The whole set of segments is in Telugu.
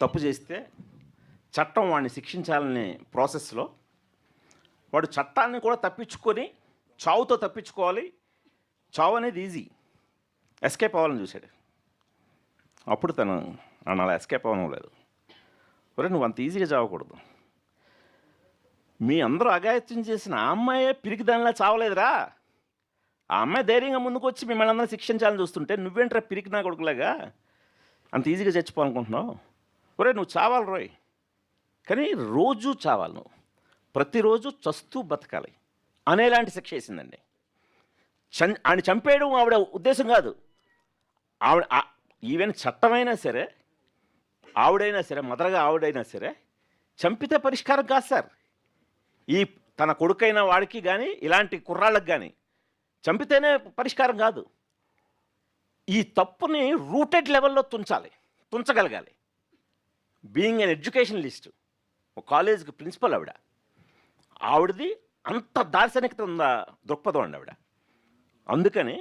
తప్పు చేస్తే చట్టం వాడిని శిక్షించాలనే ప్రాసెస్లో వాడు చట్టాన్ని కూడా తప్పించుకొని చావుతో తప్పించుకోవాలి. చావు అనేది ఈజీ, ఎస్కేప్ అవ్వాలని చూశాడు. అప్పుడు తను అలా ఎస్కేప్ అవ్వలేదు. ఒరే నువ్వు అంత ఈజీగా చావకూడదు. మీ అందరూ అఘాయిత్యం చేసిన ఆ అమ్మాయే పిరికి దానిలా చావలేదురా. ఆ అమ్మాయి ధైర్యంగా ముందుకు వచ్చి మిమ్మల్ని అందరూ శిక్షించాలని చూస్తుంటే నువ్వేంట్రా పిరికి నా కొడుకులాగా అంత ఈజీగా చచ్చిపోవాలనుకుంటున్నావు. ఒరే నువ్వు చావాలి రోయ్, కానీ రోజు చావాలి. నువ్వు ప్రతిరోజు చస్తూ బతకాలి అనేలాంటి శిక్ష వేసిందండి. ఆయన చంపేయడం ఆవిడ ఉద్దేశం కాదు. ఆవిడ ఈవెన్ చట్టమైనా సరే, ఆవిడైనా సరే, మదరగా ఆవిడైనా సరే చంపితే పరిష్కారం కాదు సార్. ఈ తన కొడుకైన వాడికి కానీ ఇలాంటి కుర్రాళ్ళకి కానీ చంపితేనే పరిష్కారం కాదు. ఈ తప్పుని రూటెడ్ లెవెల్లో తుంచగలగాలి. బీయింగ్ ఎన్ ఎడ్యుకేషనలిస్ట్, ఒక కాలేజ్కి ప్రిన్సిపల్ ఆవిడది అంత దార్శనికత ఉందా దృక్పథం అండి ఆవిడ. అందుకని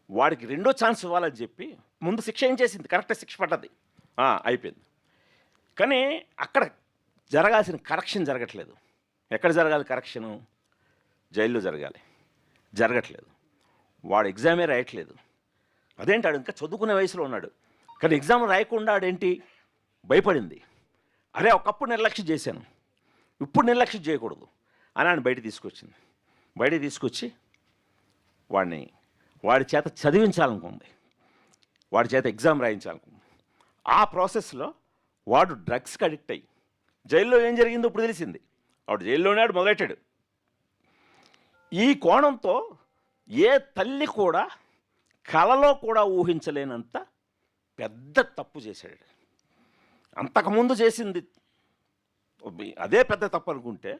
వాడికి రెండో ఛాన్స్ ఇవ్వాలని చెప్పి ముందు శిక్ష ఏం చేసింది, కరెక్ట్గా శిక్ష పడ్డది, అయిపోయింది. కానీ అక్కడ జరగాల్సిన కరెక్షన్ జరగట్లేదు. ఎక్కడ జరగాలి కరెక్షను? జైల్లో జరగట్లేదు. వాడు ఎగ్జామే రాయట్లేదు. అదేంటి ఆడు ఇంకా చదువుకునే వయసులో ఉన్నాడు, కానీ ఎగ్జామ్ రాయకుండా ఆడేంటి భయపడింది. అరే ఒకప్పుడు నిర్లక్ష్యం చేశాను, ఇప్పుడు నిర్లక్ష్యం చేయకూడదు అని ఆయన బయట తీసుకొచ్చి వాడి చేత చదివించాలనుకుంది, వాడి చేత ఎగ్జామ్ రాయించాలనుకుంది. ఆ ప్రాసెస్లో వాడు డ్రగ్స్కి అడిక్ట్ అయ్యి జైల్లో ఏం జరిగిందో ఇప్పుడు తెలిసింది. వాడు జైల్లోనే మొదలెట్టాడు. ఈ కోణంతో ఏ తల్లి కూడా కలలో కూడా ఊహించలేనంత పెద్ద తప్పు చేశాడు. అంతకుముందు చేసింది అదే పెద్ద తప్పు అనుకుంటే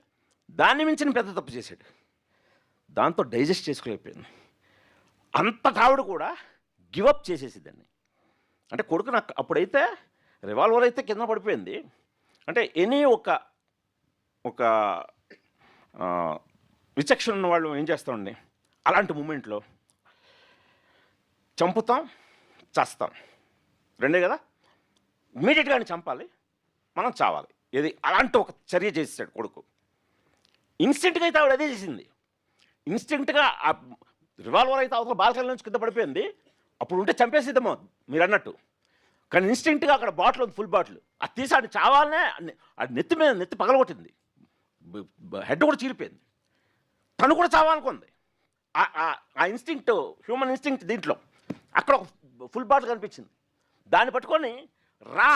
దాన్ని మించిన పెద్ద తప్పు చేశాడు. దాంతో డైజెస్ట్ చేసుకోలేకపోయింది. అంతటా ఆవిడ కూడా గివప్ చేసేసిద్దండి. అంటే కొడుకు నాకు అప్పుడైతే రివాల్వర్ అయితే కింద పడిపోయింది. అంటే ఎనీ ఒక విచక్షణ ఉన్న వాళ్ళు ఏం చేస్తామండి, అలాంటి మూమెంట్లో చంపుతాం, చేస్తాం, రెండే కదా. ఇమీడియట్గా ఆయన చంపాలి, మనం చావాలి. ఏది అలాంటి ఒక చర్య చేసాడు కొడుకు. ఇన్స్టెంట్గా అయితే ఆవిడ అదే చేసింది. ఇన్స్టెంట్గా ఆ రివాల్వర్ అయితే అవతల బాల్కనీ నుంచి కింద పడిపోయింది. అప్పుడు ఉంటే చంపేసిద్దామో మీరు అన్నట్టు. కానీ ఇన్స్టెంట్గా అక్కడ బాటిల్ ఉంది, ఫుల్ బాటిల్, అది తీసి ఆడు చావాలనే అది నెత్తి పగలగొట్టింది. హెడ్ కూడా చీలిపోయింది. తను కూడా చావాలనుకుంది. ఆ ఇన్స్టింక్ట్, హ్యూమన్ ఇన్స్టింక్ట్ దీంట్లో అక్కడ ఒక ఫుల్ బాటిల్ కనిపించింది. దాన్ని పట్టుకొని రా